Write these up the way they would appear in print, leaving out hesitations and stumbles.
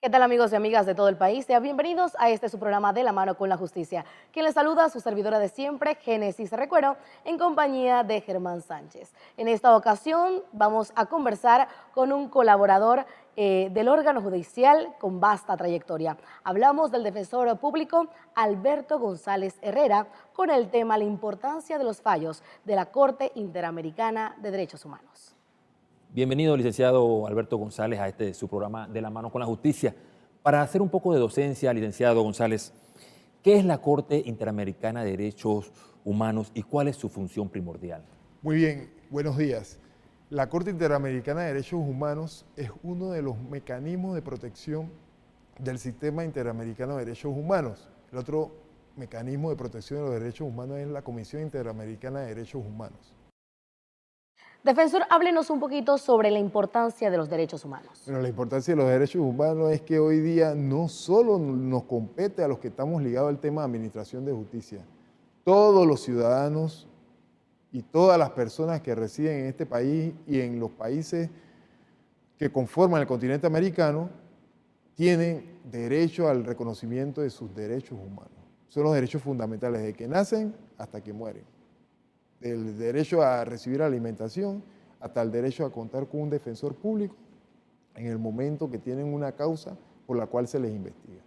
¿Qué tal, amigos y amigas de todo el país? Sean bienvenidos a este su programa De la mano con la justicia. Quien les saluda, su servidora de siempre, Génesis Recuero, en compañía de Germán Sánchez. En esta ocasión vamos a conversar con un colaborador del órgano judicial con vasta trayectoria. Hablamos del defensor público Alberto González Herrera con el tema la importancia de los fallos de la Corte Interamericana de Derechos Humanos. Bienvenido, licenciado Alberto González, a su programa De la mano con la justicia. Para hacer un poco de docencia, licenciado González, ¿qué es la Corte Interamericana de Derechos Humanos y cuál es su función primordial? Muy bien, buenos días. La Corte Interamericana de Derechos Humanos es uno de los mecanismos de protección del sistema interamericano de derechos humanos. El otro mecanismo de protección de los derechos humanos es la Comisión Interamericana de Derechos Humanos. Defensor, háblenos un poquito sobre la importancia de los derechos humanos. Bueno, la importancia de los derechos humanos es que hoy día no solo nos compete a los que estamos ligados al tema de administración de justicia, todos los ciudadanos y todas las personas que residen en este país y en los países que conforman el continente americano tienen derecho al reconocimiento de sus derechos humanos. Son los derechos fundamentales desde que nacen hasta que mueren. Del derecho a recibir alimentación hasta el derecho a contar con un defensor público en el momento que tienen una causa por la cual se les investiga.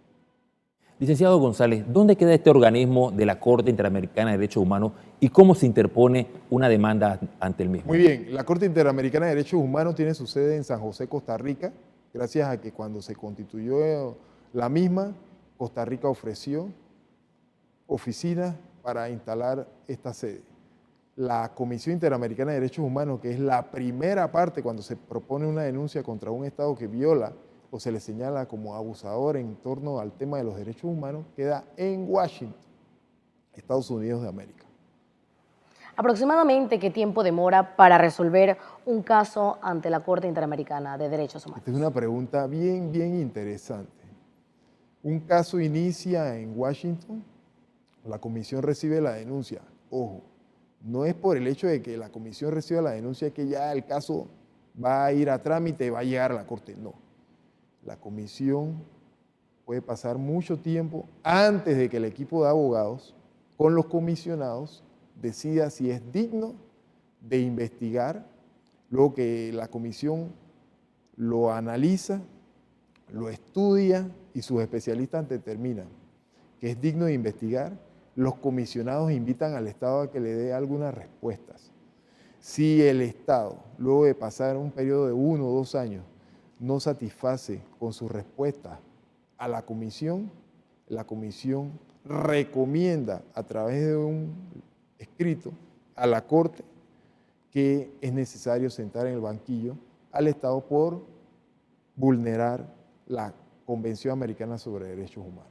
Licenciado González, ¿dónde queda este organismo de la Corte Interamericana de Derechos Humanos y cómo se interpone una demanda ante el mismo? Muy bien, la Corte Interamericana de Derechos Humanos tiene su sede en San José, Costa Rica, gracias a que cuando se constituyó la misma, Costa Rica ofreció oficinas para instalar esta sede. La Comisión Interamericana de Derechos Humanos, que es la primera parte cuando se propone una denuncia contra un Estado que viola o se le señala como abusador en torno al tema de los derechos humanos, queda en Washington, Estados Unidos de América. ¿Aproximadamente qué tiempo demora para resolver un caso ante la Corte Interamericana de Derechos Humanos? Esta es una pregunta bien interesante. Un caso inicia en Washington, la comisión recibe la denuncia. Ojo, no es por el hecho de que la comisión reciba la denuncia que ya el caso va a ir a trámite y va a llegar a la corte. No. La comisión puede pasar mucho tiempo antes de que el equipo de abogados con los comisionados decida si es digno de investigar, luego que la comisión lo analiza, lo estudia y sus especialistas determinan que es digno de investigar. Los comisionados invitan al Estado a que le dé algunas respuestas. Si el Estado, luego de pasar un periodo de 1 o 2 años, no satisface con sus respuestas a la comisión recomienda a través de un escrito a la Corte que es necesario sentar en el banquillo al Estado por vulnerar la Convención Americana sobre Derechos Humanos.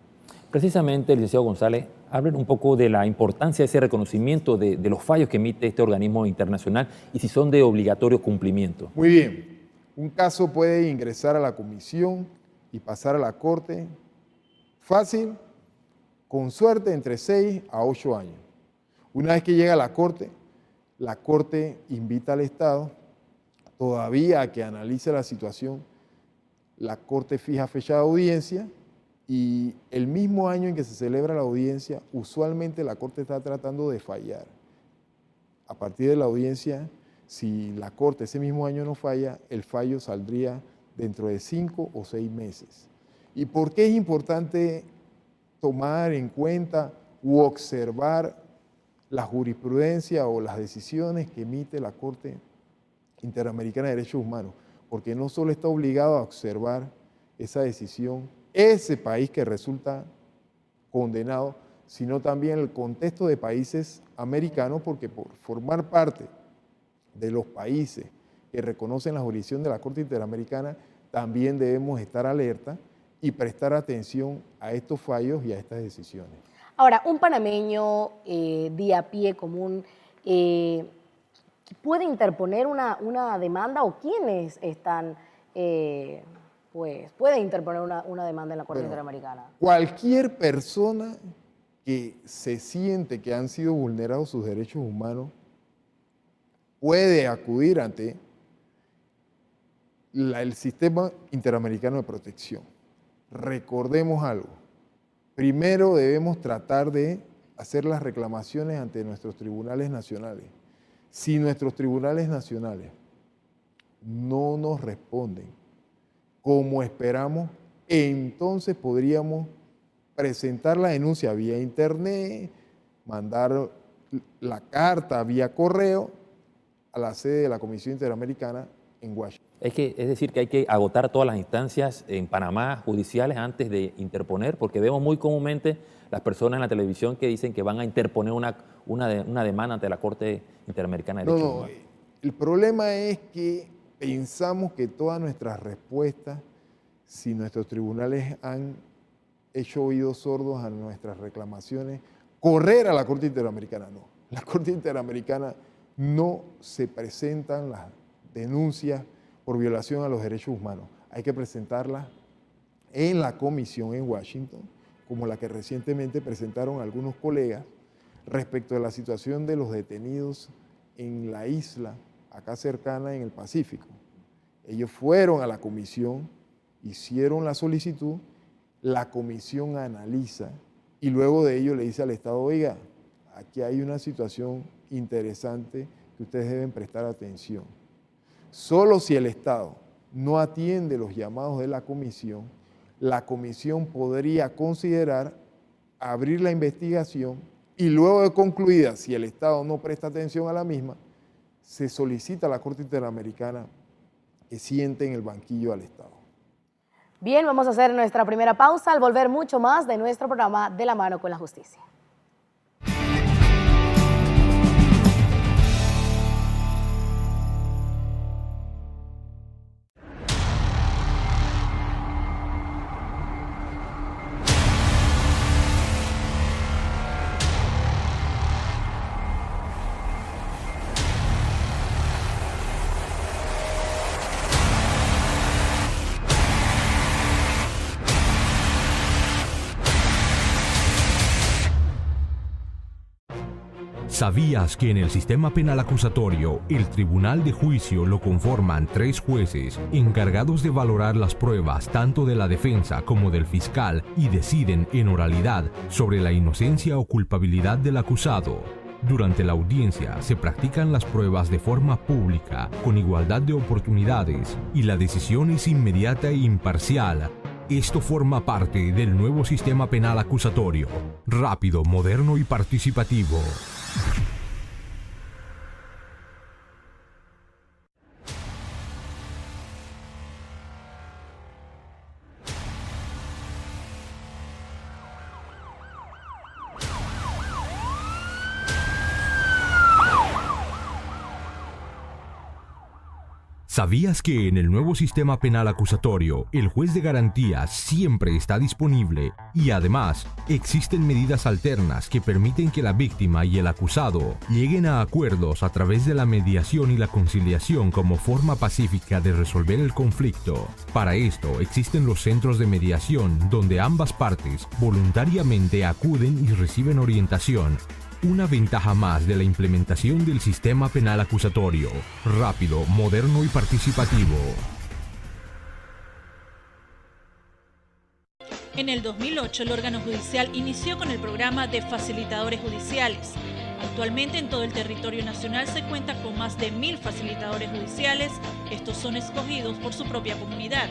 Precisamente, licenciado González, hablen un poco de la importancia de ese reconocimiento de los fallos que emite este organismo internacional y si son de obligatorio cumplimiento. Muy bien. Un caso puede ingresar a la comisión y pasar a la Corte fácil, con suerte, entre 6 a 8 años. Una vez que llega a la Corte invita al Estado todavía a que analice la situación. La Corte fija fecha de audiencia y el mismo año en que se celebra la audiencia, usualmente la Corte está tratando de fallar. A partir de la audiencia, si la Corte ese mismo año no falla, el fallo saldría dentro de 5 o 6 meses. ¿Y por qué es importante tomar en cuenta u observar la jurisprudencia o las decisiones que emite la Corte Interamericana de Derechos Humanos? Porque no solo está obligado a observar esa decisión ese país que resulta condenado, sino también el contexto de países americanos, porque por formar parte de los países que reconocen la jurisdicción de la Corte Interamericana, también debemos estar alerta y prestar atención a estos fallos y a estas decisiones. Ahora, un panameño de a pie común puede interponer una demanda, o quiénes están, pueden interponer una demanda en la Corte Interamericana. Cualquier persona que se siente que han sido vulnerados sus derechos humanos puede acudir ante el Sistema Interamericano de Protección. recordemos algo. Primero debemos tratar de hacer las reclamaciones ante nuestros tribunales nacionales. Si nuestros tribunales nacionales no nos responden como esperamos, entonces podríamos presentar la denuncia vía internet, mandar la carta vía correo a la sede de la Comisión Interamericana en Washington. Es decir, que hay que agotar todas las instancias en Panamá judiciales antes de interponer, porque vemos muy comúnmente las personas en la televisión que dicen que van a interponer una demanda ante la Corte Interamericana de Derechos Humanos. El problema es que pensamos que todas nuestras respuestas, si nuestros tribunales han hecho oídos sordos a nuestras reclamaciones, correr a la Corte Interamericana. No, la Corte Interamericana no se presentan las denuncias por violación a los derechos humanos. Hay que presentarlas en la comisión en Washington, como la que recientemente presentaron algunos colegas respecto a la situación de los detenidos en la isla, acá cercana en el Pacífico. Ellos fueron a la comisión, hicieron la solicitud, la comisión analiza y luego de ello le dice al Estado, oiga, aquí hay una situación interesante que ustedes deben prestar atención. Solo si el Estado no atiende los llamados de la comisión podría considerar abrir la investigación y luego de concluida, si el Estado no presta atención a la misma, se solicita a la Corte Interamericana que siente en el banquillo al Estado. Bien, vamos a hacer nuestra primera pausa. Al volver, mucho más de nuestro programa De la mano con la justicia. ¿Sabías que en el sistema penal acusatorio, el tribunal de juicio lo conforman 3 jueces encargados de valorar las pruebas tanto de la defensa como del fiscal y deciden en oralidad sobre la inocencia o culpabilidad del acusado? Durante la audiencia se practican las pruebas de forma pública, con igualdad de oportunidades, y la decisión es inmediata e imparcial. Esto forma parte del nuevo sistema penal acusatorio, rápido, moderno y participativo. ¿Sabías que en el nuevo sistema penal acusatorio, el juez de garantía siempre está disponible y además existen medidas alternas que permiten que la víctima y el acusado lleguen a acuerdos a través de la mediación y la conciliación como forma pacífica de resolver el conflicto? Para esto existen los centros de mediación donde ambas partes voluntariamente acuden y reciben orientación. Una ventaja más de la implementación del sistema penal acusatorio, rápido, moderno y participativo. En el 2008, el órgano judicial inició con el programa de facilitadores judiciales. Actualmente en todo el territorio nacional se cuenta con más de 1000 facilitadores judiciales. Estos son escogidos por su propia comunidad.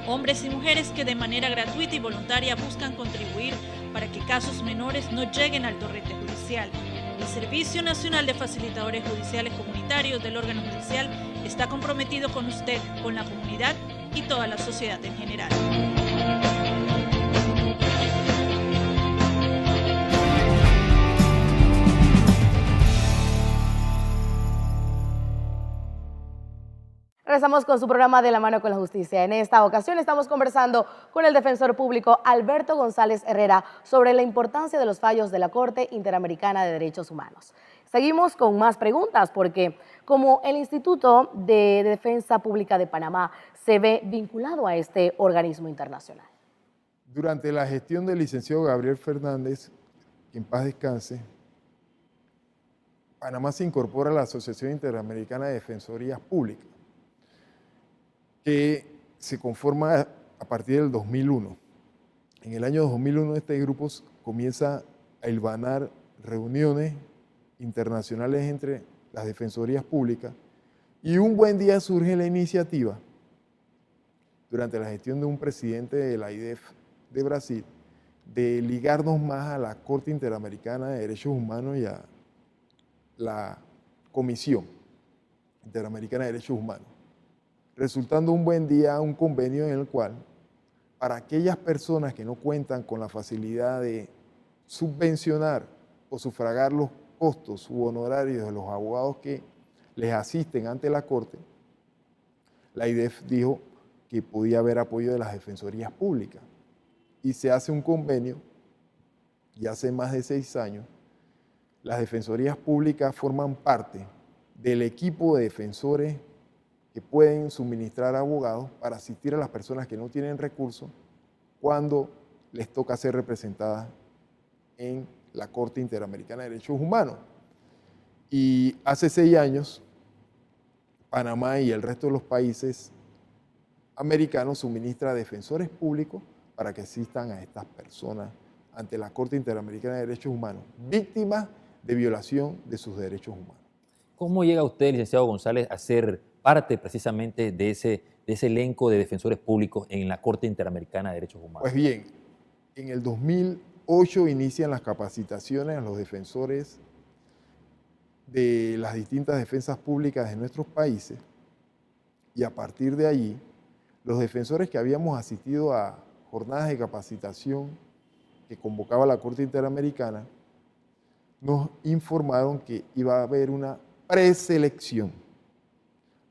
Hombres y mujeres que de manera gratuita y voluntaria buscan contribuir para que casos menores no lleguen al torrente judicial. El Servicio Nacional de Facilitadores Judiciales Comunitarios del órgano judicial está comprometido con usted, con la comunidad y toda la sociedad en general. Regresamos con su programa De la mano con la justicia. En esta ocasión estamos conversando con el defensor público Alberto González Herrera sobre la importancia de los fallos de la Corte Interamericana de Derechos Humanos. Seguimos con más preguntas porque como el Instituto de Defensa Pública de Panamá se ve vinculado a este organismo internacional. Durante la gestión del licenciado Gabriel Fernández, que en paz descanse, Panamá se incorpora a la Asociación Interamericana de Defensorías Públicas, que se conforma a partir del 2001. En el año 2001 este grupo comienza a hilvanar reuniones internacionales entre las defensorías públicas y un buen día surge la iniciativa, durante la gestión de un presidente de la IDEF de Brasil, de ligarnos más a la Corte Interamericana de Derechos Humanos y a la Comisión Interamericana de Derechos Humanos, resultando un buen día un convenio en el cual, para aquellas personas que no cuentan con la facilidad de subvencionar o sufragar los costos u honorarios de los abogados que les asisten ante la Corte, la IDEF dijo que podía haber apoyo de las defensorías públicas. Y se hace un convenio, y hace más de 6 años, las defensorías públicas forman parte del equipo de defensores que pueden suministrar abogados para asistir a las personas que no tienen recursos cuando les toca ser representadas en la Corte Interamericana de Derechos Humanos. Y hace 6 años, Panamá y el resto de los países americanos suministran defensores públicos para que asistan a estas personas ante la Corte Interamericana de Derechos Humanos, víctimas de violación de sus derechos humanos. ¿Cómo llega usted, licenciado González, a ser parte precisamente de ese elenco de defensores públicos en la Corte Interamericana de Derechos Humanos? Pues bien, en el 2008 inician las capacitaciones a los defensores de las distintas defensas públicas de nuestros países, y a partir de allí, los defensores que habíamos asistido a jornadas de capacitación que convocaba la Corte Interamericana, nos informaron que iba a haber una preselección.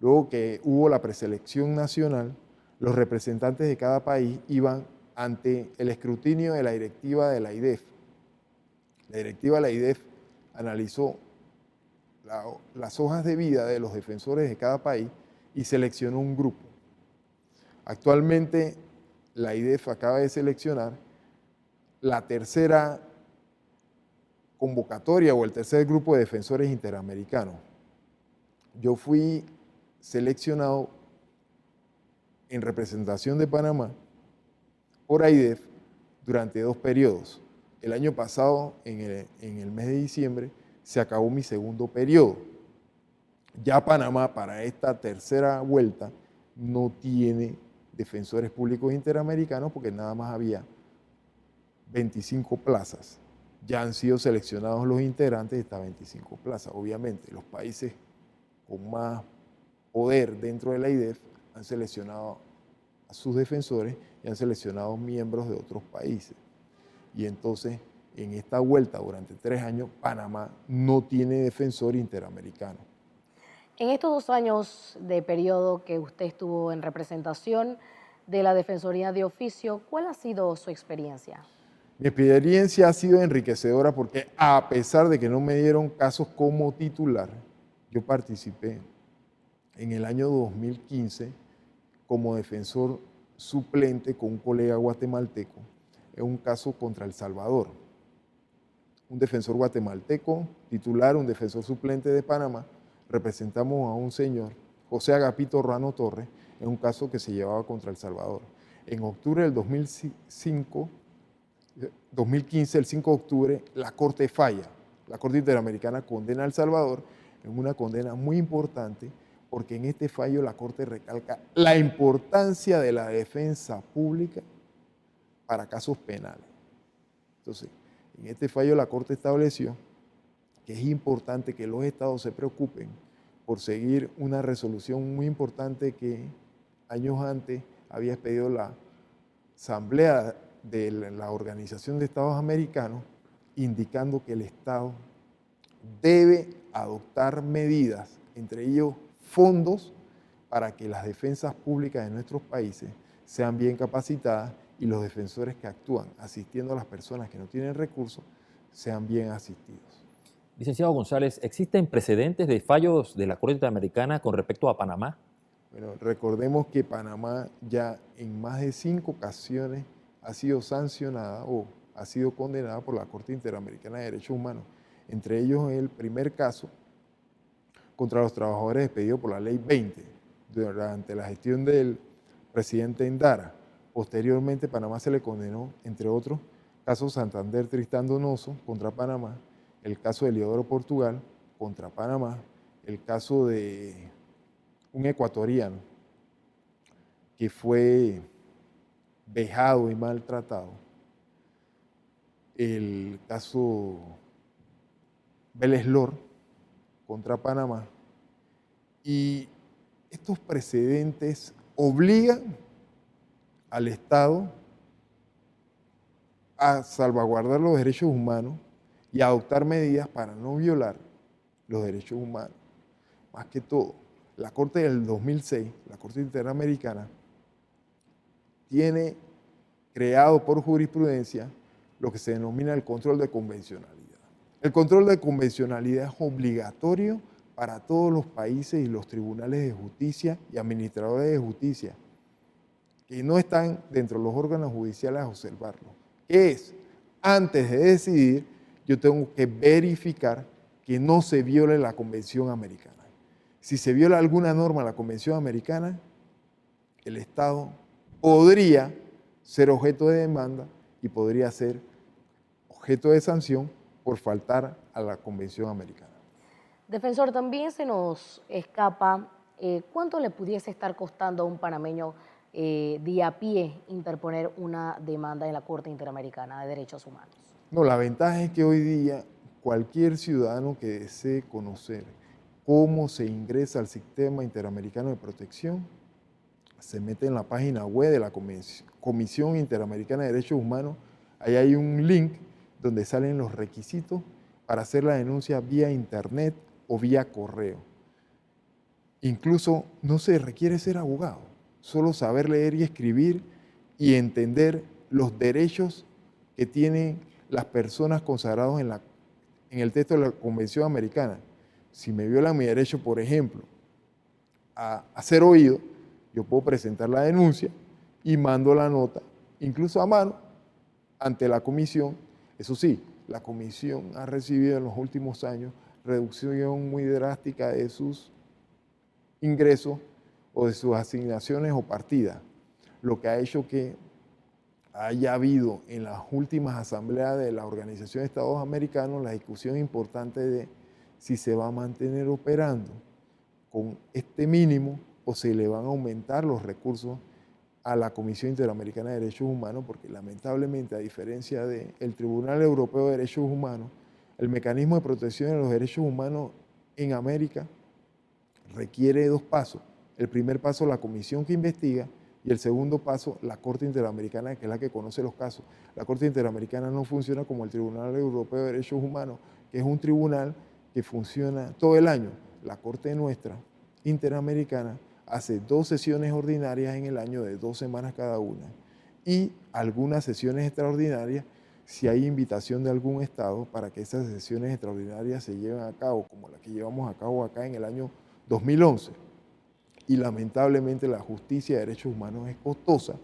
Luego que hubo la preselección nacional, los representantes de cada país iban ante el escrutinio de la directiva de la IDEF. La directiva de la IDEF analizó las hojas de vida de los defensores de cada país y seleccionó un grupo. Actualmente la IDEF acaba de seleccionar la tercera convocatoria o el tercer grupo de defensores interamericanos. Yo fui seleccionado en representación de Panamá por AIDEF durante 2 periodos. El año pasado, en el mes de diciembre, se acabó mi segundo periodo. Ya Panamá, para esta tercera vuelta, no tiene defensores públicos interamericanos porque nada más había 25 plazas. Ya han sido seleccionados los integrantes de estas 25 plazas. Obviamente, los países con más poder dentro de la IDEF han seleccionado a sus defensores y han seleccionado miembros de otros países. Y entonces, en esta vuelta, durante 3 años, Panamá no tiene defensor interamericano. En estos 2 años de periodo que usted estuvo en representación de la Defensoría de Oficio, ¿cuál ha sido su experiencia? Mi experiencia ha sido enriquecedora porque, a pesar de que no me dieron casos como titular, yo participé en el año 2015 como defensor suplente con un colega guatemalteco en un caso contra El Salvador. Un defensor guatemalteco titular, un defensor suplente de Panamá, representamos a un señor, José Agapito Rano Torres, en un caso que se llevaba contra El Salvador. En octubre del 2015, el 5 de octubre, la Corte falla. La Corte Interamericana condena a El Salvador en una condena muy importante, porque en este fallo la Corte recalca la importancia de la defensa pública para casos penales. Entonces, en este fallo la Corte estableció que es importante que los estados se preocupen por seguir una resolución muy importante que años antes había expedido la Asamblea de la Organización de Estados Americanos, indicando que el Estado debe adoptar medidas, entre ellos fondos, para que las defensas públicas de nuestros países sean bien capacitadas y los defensores que actúan asistiendo a las personas que no tienen recursos sean bien asistidos. Licenciado González, ¿existen precedentes de fallos de la Corte Interamericana con respecto a Panamá? Bueno, recordemos que Panamá ya en más de 5 ocasiones ha sido sancionada o ha sido condenada por la Corte Interamericana de Derechos Humanos. Entre ellos el primer caso contra los trabajadores despedidos por la Ley 20 durante la gestión del presidente Endara, Posteriormente, Panamá se le condenó, entre otros casos, Santander Tristán Donoso contra Panamá, el caso de Eliodoro Portugal contra Panamá, el caso de un ecuatoriano que fue vejado y maltratado, el caso Vélez Lor contra Panamá, y estos precedentes obligan al Estado a salvaguardar los derechos humanos y a adoptar medidas para no violar los derechos humanos. Más que todo, la Corte del 2006, la Corte Interamericana, tiene creado por jurisprudencia lo que se denomina el control de convencionalidad. El control de convencionalidad es obligatorio para todos los países y los tribunales de justicia y administradores de justicia que no están dentro de los órganos judiciales a observarlo. ¿Qué es? Antes de decidir, yo tengo que verificar que no se viole la Convención Americana. Si se viola alguna norma de la Convención Americana, el Estado podría ser objeto de demanda y podría ser objeto de sanción por faltar a la Convención Americana. Defensor, también se nos escapa cuánto le pudiese estar costando a un panameño de a pie interponer una demanda en la Corte Interamericana de Derechos Humanos. No, la ventaja es que hoy día cualquier ciudadano que desee conocer cómo se ingresa al Sistema Interamericano de Protección, se mete en la página web de la Comisión Interamericana de Derechos Humanos. Ahí hay un link donde salen los requisitos para hacer la denuncia vía internet o vía correo. Incluso no se requiere ser abogado, solo saber leer y escribir y entender los derechos que tienen las personas consagrados en el texto de la Convención Americana. Si me violan mi derecho, por ejemplo, a ser oído, yo puedo presentar la denuncia y mando la nota, incluso a mano, ante la comisión. Eso sí, la comisión ha recibido en los últimos años reducción muy drástica de sus ingresos o de sus asignaciones o partidas, lo que ha hecho que haya habido en las últimas asambleas de la Organización de Estados Americanos la discusión importante de si se va a mantener operando con este mínimo o se le van a aumentar los recursos a la Comisión Interamericana de Derechos Humanos, porque lamentablemente, a diferencia del Tribunal Europeo de Derechos Humanos, el mecanismo de protección de los derechos humanos en América requiere dos pasos. El primer paso, la comisión que investiga, y el segundo paso, la Corte Interamericana, que es la que conoce los casos. La Corte Interamericana no funciona como el Tribunal Europeo de Derechos Humanos, que es un tribunal que funciona todo el año. La Corte nuestra, Interamericana, hace 2 sesiones ordinarias en el año de 2 semanas cada una y algunas sesiones extraordinarias si hay invitación de algún estado para que esas sesiones extraordinarias se lleven a cabo, como la que llevamos a cabo acá en el año 2011. Y lamentablemente la justicia de derechos humanos es costosa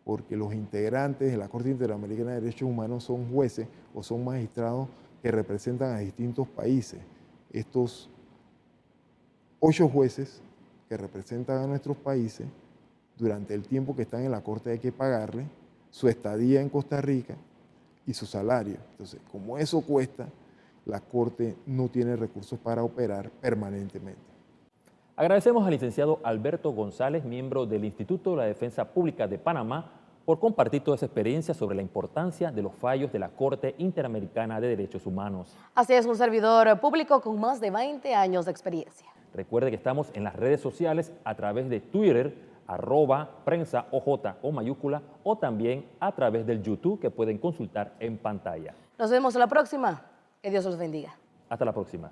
porque los integrantes de la Corte Interamericana de Derechos Humanos son jueces o son magistrados que representan a distintos países. Estos 8 jueces que representan a nuestros países, durante el tiempo que están en la Corte hay que pagarle su estadía en Costa Rica y su salario. Entonces, como eso cuesta, la Corte no tiene recursos para operar permanentemente. Agradecemos al licenciado Alberto González, miembro del Instituto de la Defensa Pública de Panamá, por compartir toda esa experiencia sobre la importancia de los fallos de la Corte Interamericana de Derechos Humanos. Así es, un servidor público con más de 20 años de experiencia. Recuerde que estamos en las redes sociales a través de Twitter, @prensaoj o mayúscula, o también a través del YouTube que pueden consultar en pantalla. Nos vemos la próxima. Que Dios los bendiga. Hasta la próxima.